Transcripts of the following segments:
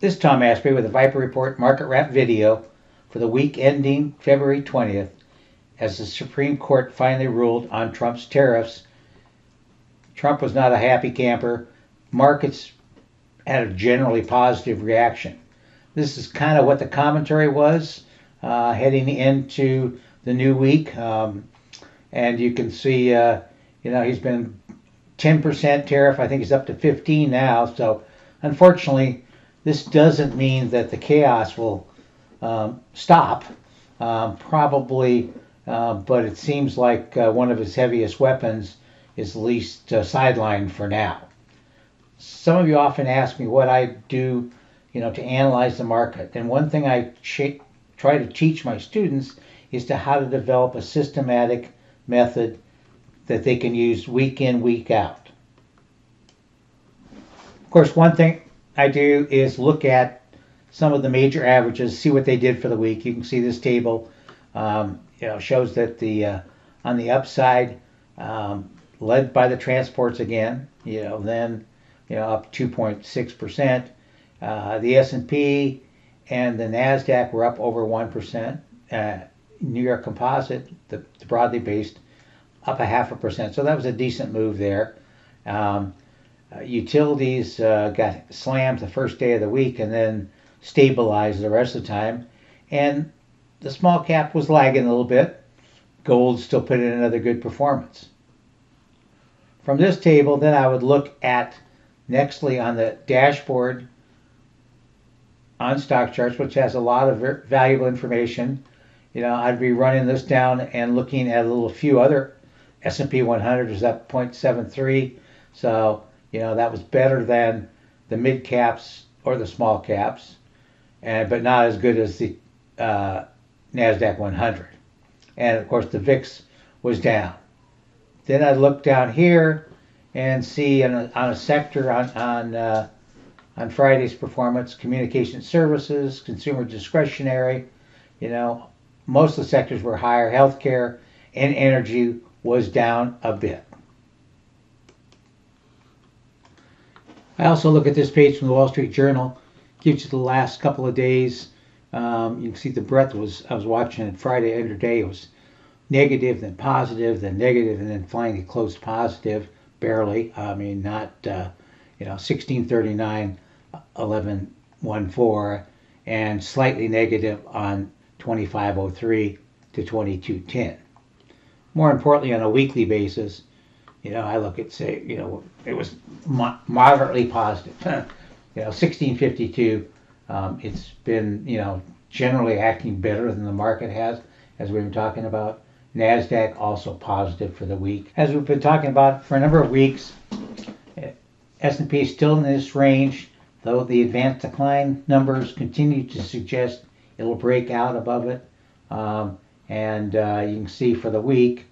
This is Tom Asprey with the Viper Report Market Wrap video for the week ending February 20th as the Supreme Court finally ruled on Trump's tariffs. Trump was not a happy camper. Markets had a generally positive reaction. This is kind of what the commentary was heading into the new week. And you can see, he's been 10% tariff. I think he's up to 15 now. So unfortunately, this doesn't mean that the chaos will stop, probably, but it seems like one of his heaviest weapons is at least sidelined for now. Some of you often ask me what I do, to analyze the market. And one thing I try to teach my students is how to develop a systematic method that they can use week in, week out. Of course, one thing I do is look at some of the major averages, see what they did for the week. You can see this table, shows that on the upside, led by the transports again, then up 2.6%. The S&P and the Nasdaq were up over 1%. New York Composite, the broadly based, up 0.5%. So that was a decent move there. Utilities got slammed the first day of the week and then stabilized the rest of the time. And the small cap was lagging a little bit. Gold still put in another good performance. From this table, then I would look at nextly on the dashboard on stock charts, which has a lot of valuable information. I'd be running this down and looking at a few other. S&P 100 is up 0.73. So, that was better than the mid caps or the small caps, but not as good as the NASDAQ 100. And of course, the VIX was down. Then I look down here and see on a sector on Friday's performance, communication services, consumer discretionary, most of the sectors were higher. Healthcare and energy was down a bit. I also look at this page from the Wall Street Journal. Gives you the last couple of days. You can see the breadth I was watching it Friday every day. It was negative, then positive, then negative, and then finally closed positive, barely. I mean, not 1639, 1114, and slightly negative on 2503 to 2210. More importantly, on a weekly basis, I look at, say, it was moderately positive. 1652, it's been, generally acting better than the market has, as we've been talking about. NASDAQ also positive for the week. As we've been talking about for a number of weeks, S&P is still in this range, though the advanced decline numbers continue to suggest it'll break out above it. And you can see for the week,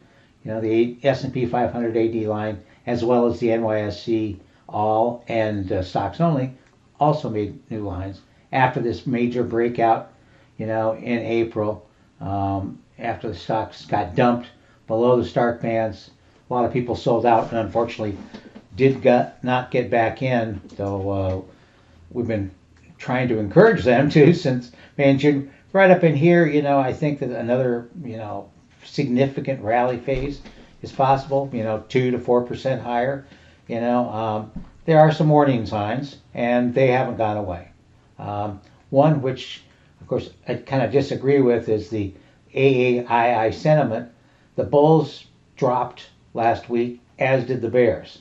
the S&P 500 AD line, as well as the NYSE All and Stocks Only, also made new lines after this major breakout, in April, after the stocks got dumped below the start bands. A lot of people sold out and unfortunately did not get back in, though we've been trying to encourage them to since May and June. Right up in here, I think that another, significant rally phase is possible, 2 to 4% higher. There are some warning signs, and they haven't gone away. One which, of course, I kind of disagree with is the AAII sentiment. The bulls dropped last week, as did the bears.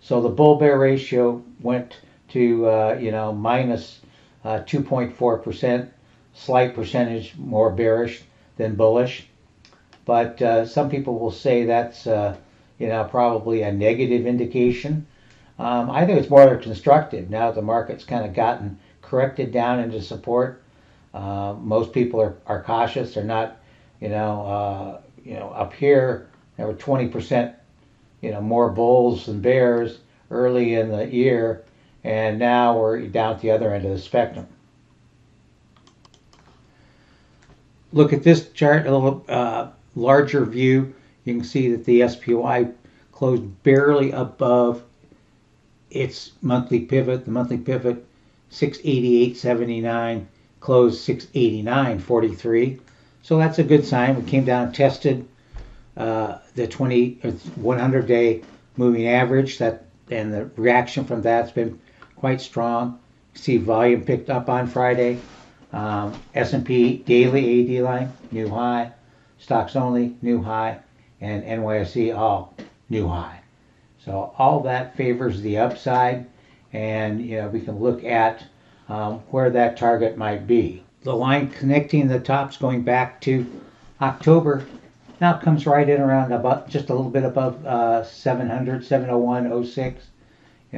So the bull-bear ratio went to, minus 2.4%, slight percentage more bearish than bullish. But some people will say that's, probably a negative indication. I think it's more constructive now that the market's kind of gotten corrected down into support. Most people are cautious. They're not, up here there were 20%, more bulls than bears early in the year, and now we're down at the other end of the spectrum. Look at this chart, a little larger view. You can see that the SPY closed barely above its monthly pivot. The monthly pivot 688.79, closed 689.43. So that's a good sign. We came down and tested the 100-day moving average, that, and the reaction from that's been quite strong. See volume picked up on Friday. S&P daily AD line, new high. Stocks only, new high. And NYSE all new high. So all that favors the upside. And we can look at where that target might be. The line connecting the tops going back to October now comes right in around about just a little bit above 700, 701.06,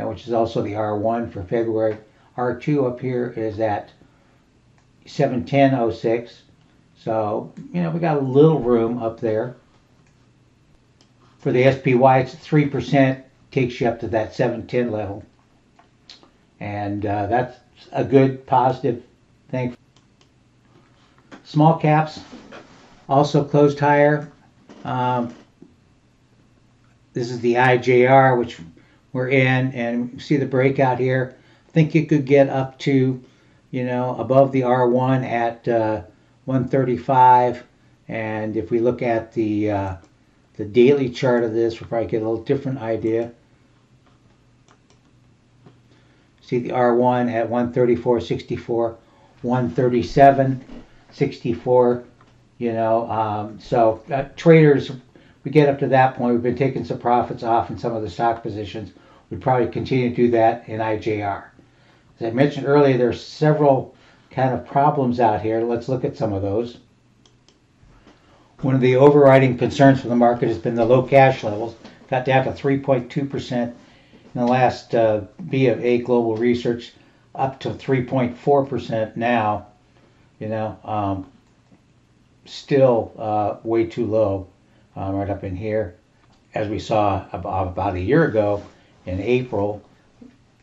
which is also the R1 for February. R2 up here is at 710.06. So, we got a little room up there. For the SPY, it's 3%, takes you up to that 710 level. And that's a good positive thing. Small caps also closed higher. This is the IJR, which we're in, and you see the breakout here. I think it could get up to, above the R1 at 135. And if we look at the daily chart of this, we'll probably get a little different idea. See the R1 at 134.64, 137.64. So traders, we get up to that point. We've been taking some profits off in some of the stock positions. We'd probably continue to do that in IJR. As I mentioned earlier, there's several kind of problems out here. Let's look at some of those. One of the overriding concerns for the market has been the low cash levels. Got down to 3.2% in the last B of A Global Research, up to 3.4% now. Still way too low, right up in here. As we saw about a year ago in April,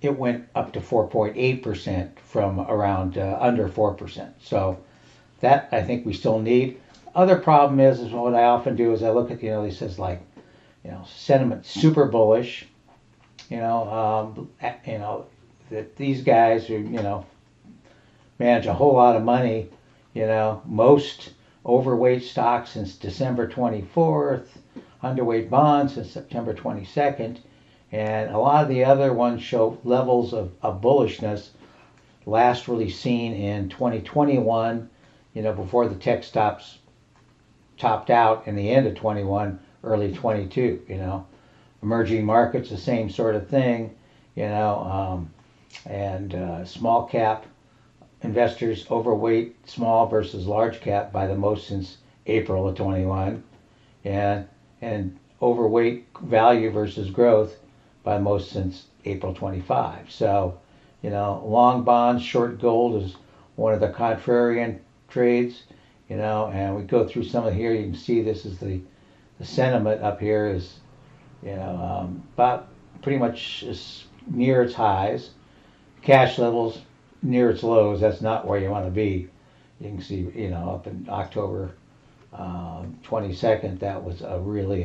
it went up to 4.8% from around under 4%. So that I think we still need. Other problem is what I often do is I look at, he says like, sentiment super bullish, that these guys who, manage a whole lot of money, most overweight stocks since December 24th, underweight bonds since September 22nd, and a lot of the other ones show levels of bullishness last really seen in 2021, before the tech stocks topped out in the end of 21, early 22, Emerging markets, the same sort of thing, and small cap investors overweight small versus large cap by the most since April of 21, and overweight value versus growth by most since April 25. So, long bonds, short gold is one of the contrarian trades, and we go through some of here. You can see this is the sentiment up here is, about pretty much is near its highs. Cash levels near its lows. That's not where you want to be. You can see, up in October 22nd, that was really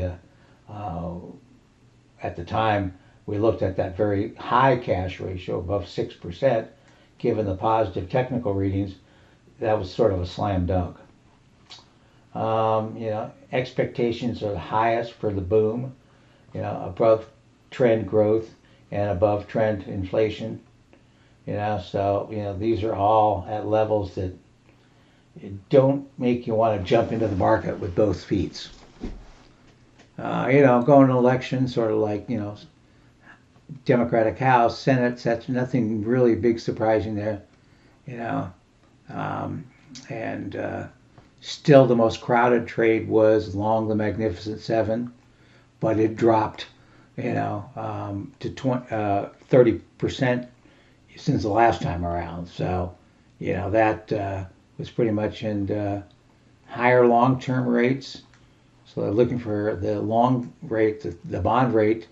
at the time we looked at that very high cash ratio above 6%, given the positive technical readings. That was sort of a slam dunk. Expectations are the highest for the boom, above trend growth and above trend inflation. So these are all at levels that don't make you want to jump into the market with both feet. Going to elections, sort of like, Democratic House, Senate, that's nothing really big surprising there, and still the most crowded trade was long the Magnificent Seven, but it dropped, to 30% since the last time around. So, that was pretty much in higher long-term rates. So they're looking for the long rate, the bond rate,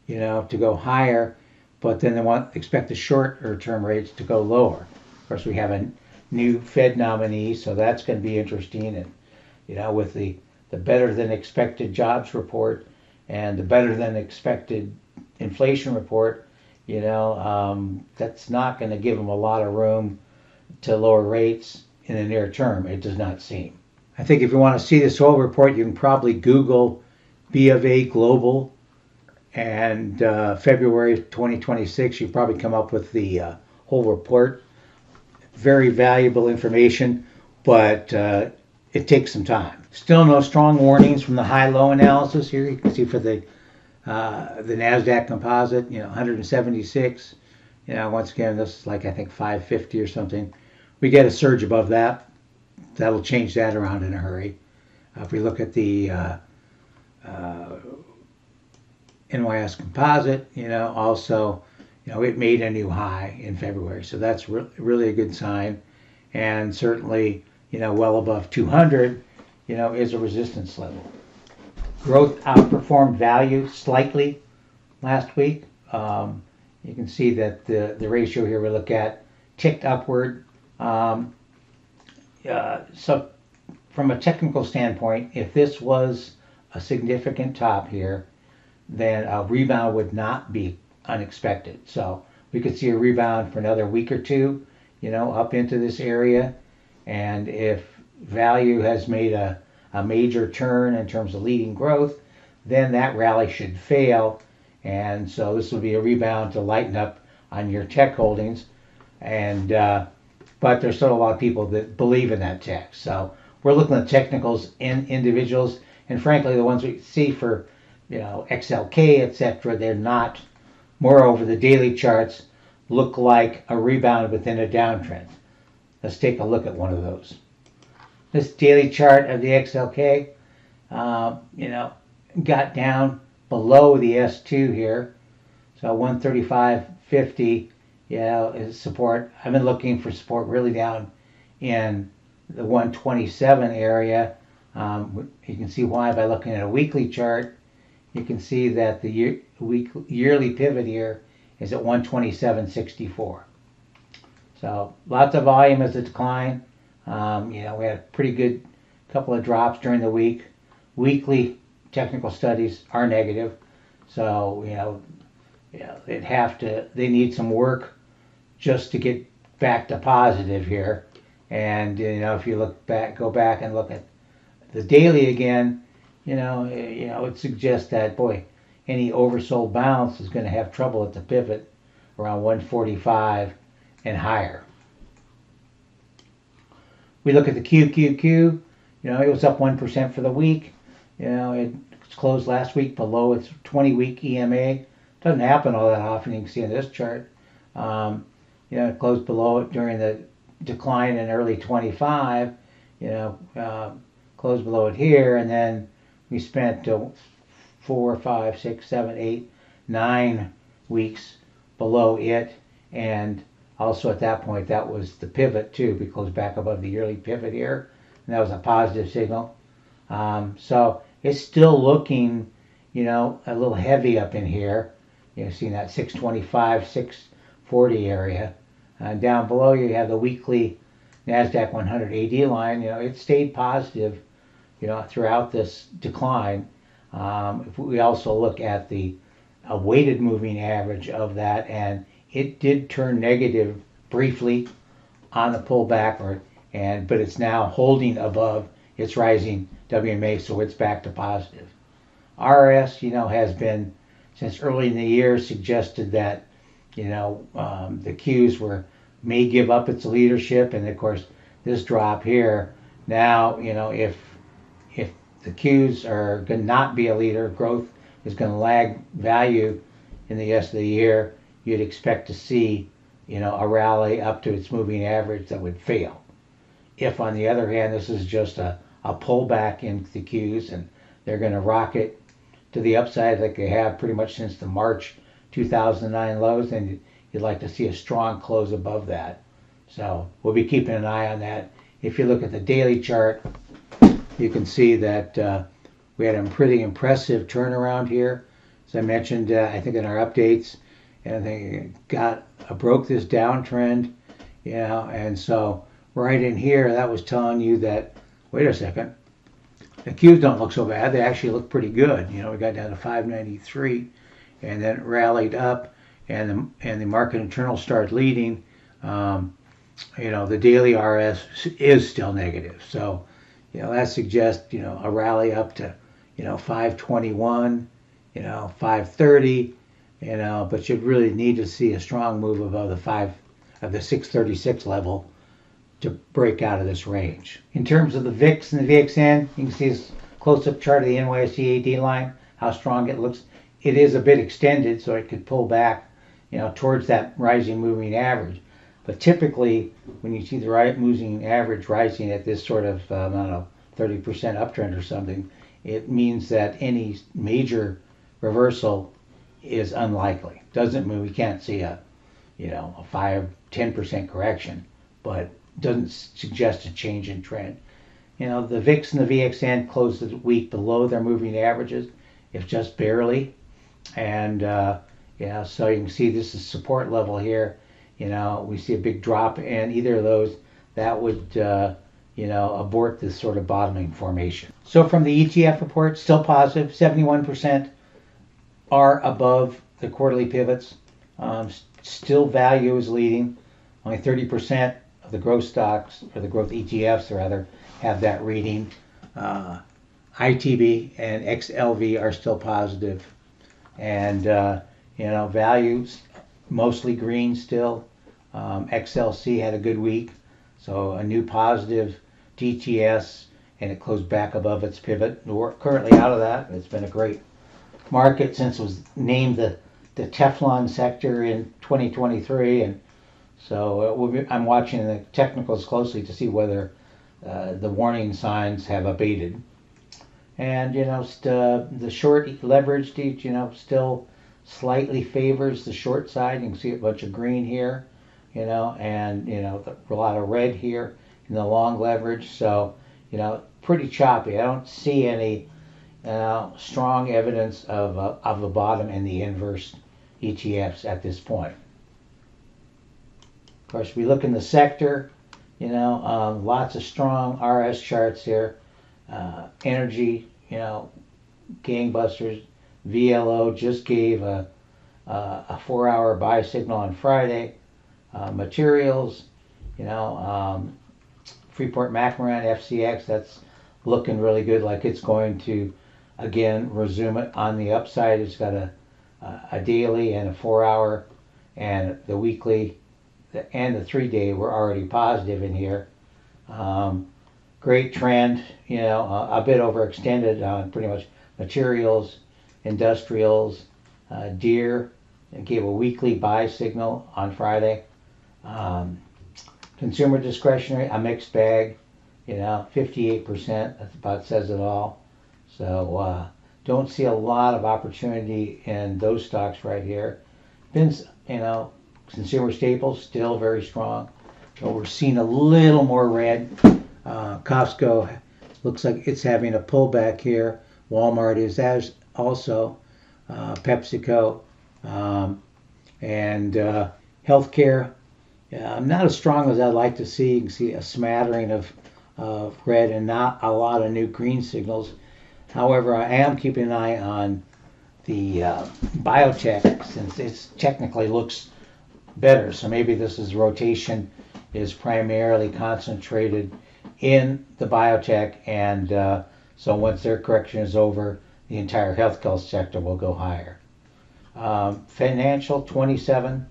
to go higher, but then they expect the shorter term rates to go lower. Of course, we have a new Fed nominee, so that's going to be interesting. And, with the better than expected jobs report and the better than expected inflation report, That's not going to give them a lot of room to lower rates in the near term. It does not seem. I think if you want to see this whole report, you can probably Google B of A Global and February 2026. You probably come up with the whole report. Very valuable information, but it takes some time. Still no strong warnings from the high-low analysis here. You can see for the Nasdaq Composite, 176. Once again, this is like I think 550 or something. We get a surge above that. That'll change that around in a hurry. If we look at the NYS Composite, also, it made a new high in February, so that's really a good sign, and certainly, well above 200, is a resistance level. Growth outperformed value slightly last week. You can see that the ratio here we look at ticked upward. So from a technical standpoint, if this was a significant top here, then a rebound would not be unexpected. So we could see a rebound for another week or two, up into this area. And if value has made a major turn in terms of leading growth, then that rally should fail. And so this will be a rebound to lighten up on your tech holdings. And but there's still a lot of people that believe in that tech. So we're looking at technicals in individuals, and frankly, the ones we see for XLK, etc., they're not. Moreover, the daily charts look like a rebound within a downtrend. Let's take a look at one of those. This daily chart of the XLK, got down below the S2 here. So 135.50, is support. I've been looking for support really down in the 127 area. You can see why by looking at a weekly chart. You can see that the yearly pivot here is at 127.64. So lots of volume as a decline. We had a pretty good couple of drops during the week. Weekly technical studies are negative. So, they need some work just to get back to positive here. And, if you go back and look at the daily again, it suggests that, any oversold bounce is going to have trouble at the pivot around 145 and higher. We look at the QQQ, it was up 1% for the week. It closed last week below its 20-week EMA. Doesn't happen all that often. You can see in this chart. It closed below it during the decline in early 25. Closed below it here, and then we spent 4, 5, 6, 7, 8, 9 weeks below it, and also at that point that was the pivot too. We closed back above the yearly pivot here, and that was a positive signal. So it's still looking, a little heavy up in here. Seeing that 625, 640 area. Down below you have the weekly NASDAQ 100 AD line. It stayed positive, throughout this decline. If we also look at a weighted moving average of that, and it did turn negative briefly on the pullback, but it's now holding above its rising WMA, so it's back to positive. RS, has been since early in the year suggested that, the Qs may give up its leadership, and of course this drop here now, if the Qs are going to not be a leader, growth is going to lag value in the rest of the year, you'd expect to see, a rally up to its moving average that would fail. If, on the other hand, this is just a pullback in the Qs and they're going to rocket to the upside like they have pretty much since the March 2009 lows, then you'd like to see a strong close above that. So we'll be keeping an eye on that. If you look at the daily chart, you can see that we had a pretty impressive turnaround here. As I mentioned, I think in our updates, and they broke this downtrend, and so right in here, that was telling you that, wait a second, the Qs don't look so bad. They actually look pretty good. We got down to 593, and then it rallied up. and the market internal start leading, the daily RS is still negative. So, that suggests, a rally up to, 521, 530, but you really need to see a strong move above the 636 level to break out of this range. In terms of the VIX and the VXN, you can see this close-up chart of the NYSE AD line, how strong it looks. It is a bit extended, so it could pull back, towards that rising moving average. But typically, when you see the right moving average rising at this sort of, 30% uptrend or something, it means that any major reversal is unlikely. Doesn't mean we can't see a 5-10% correction, but doesn't suggest a change in trend. The VIX and the VXN closed the week below their moving averages, if just barely. And so you can see this is support level here. We see a big drop in either of those. That would, abort this sort of bottoming formation. So from the ETF report, still positive. 71% are above the quarterly pivots. Still value is leading. Only 30% of the growth stocks, or the growth ETFs rather, have that reading. ITB and XLV are still positive. And, values mostly green still. XLC had a good week. So a new positive DTS, and it closed back above its pivot. We're currently out of that. It's been a great market since it was named the Teflon sector in 2023. And so I'm watching the technicals closely to see whether the warning signs have abated. And, the short leveraged, still slightly favors the short side. You can see a bunch of green here, and, a lot of red here in the long leverage. So, pretty choppy. I don't see any strong evidence of a bottom in the inverse ETFs at this point. Of course, we look in the sector, lots of strong RS charts here. Energy, gangbusters. VLO just gave a 4-hour buy signal on Friday. Materials, Freeport McMoran, FCX, that's looking really good, like it's going to again resume it on the upside. It's got a daily and a 4-hour, and the weekly and the 3-day were already positive in here. Great trend, a bit overextended on pretty much materials, industrials. Deere gave a weekly buy signal on Friday. Consumer discretionary, a mixed bag, 58%, that about says it all. So don't see a lot of opportunity in those stocks right here. Consumer staples still very strong. So we're seeing a little more red. Costco looks like it's having a pullback here. Walmart is as also. PepsiCo and healthcare. Not as strong as I'd like to see. You can see a smattering of red and not a lot of new green signals. However, I am keeping an eye on the biotech, since it technically looks better. So maybe this is rotation is primarily concentrated in the biotech, and so once their correction is over, the entire healthcare sector will go higher. Financial, 27.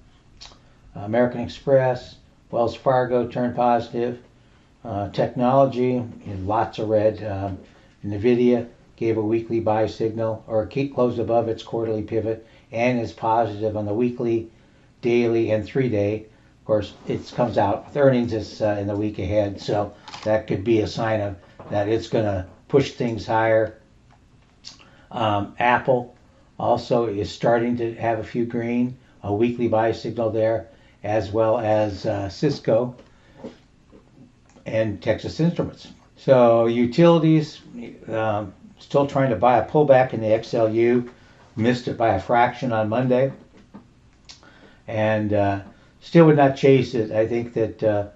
American Express, Wells Fargo turned positive. Technology, lots of red. NVIDIA gave a weekly buy signal, or closed above its quarterly pivot, and is positive on the weekly, daily, and 3-day. Of course, it comes out with earnings in the week ahead, so that could be a sign of that it's going to push things higher. Apple also is starting to have a few green, a weekly buy signal there, as well as Cisco and Texas Instruments. So utilities, still trying to buy a pullback in the XLU, missed it by a fraction on Monday, and still would not chase it. I think that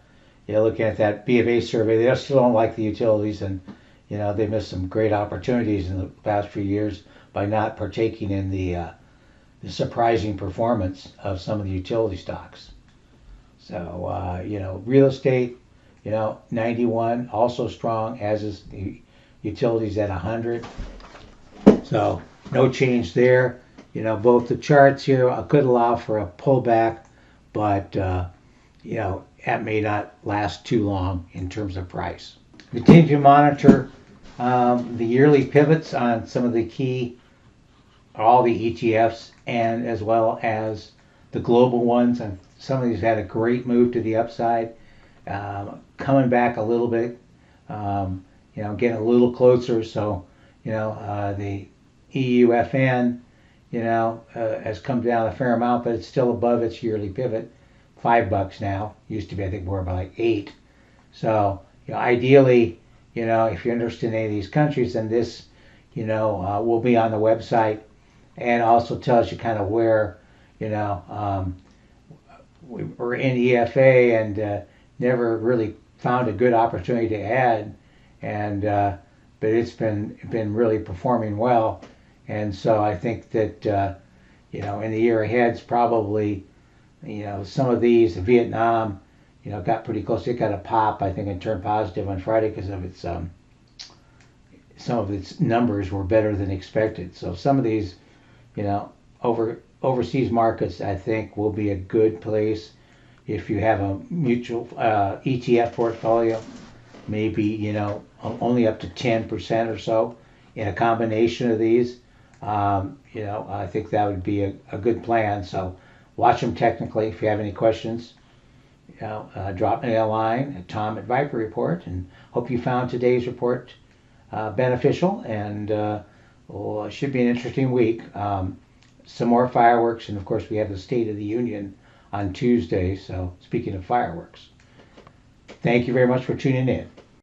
looking at that B of A survey, they still don't like the utilities, and they missed some great opportunities in the past few years by not partaking in the the surprising performance of some of the utility stocks. So, real estate, 91, also strong, as is the utilities at 100. So, no change there. Both the charts here could allow for a pullback, but, that may not last too long in terms of price. We continue to monitor the yearly pivots on some of the key, all the ETFs, and as well as the global ones. And some of these had a great move to the upside, coming back a little bit, getting a little closer. So, the EUFN, has come down a fair amount, but it's still above its yearly pivot. $5 now. Used to be, I think, more about like 8. So, ideally, if you're interested in any of these countries, then this, will be on the website, and also tells you kind of where, we were in EFA and never really found a good opportunity to add, and but it's been really performing well, and so I think that in the year ahead, it's probably some of these, Vietnam, got pretty close. It got a pop, I think, and turned positive on Friday because of its some of its numbers were better than expected. So some of these, overseas markets, I think, will be a good place if you have a mutual ETF portfolio, maybe only up to 10% or so in a combination of these. I think that would be a good plan. So watch them technically. If you have any questions, drop me a line at Tom at Viper Report, and hope you found today's report beneficial, and it should be an interesting week. Some more fireworks, and of course we have the State of the Union on Tuesday, so speaking of fireworks. Thank you very much for tuning in.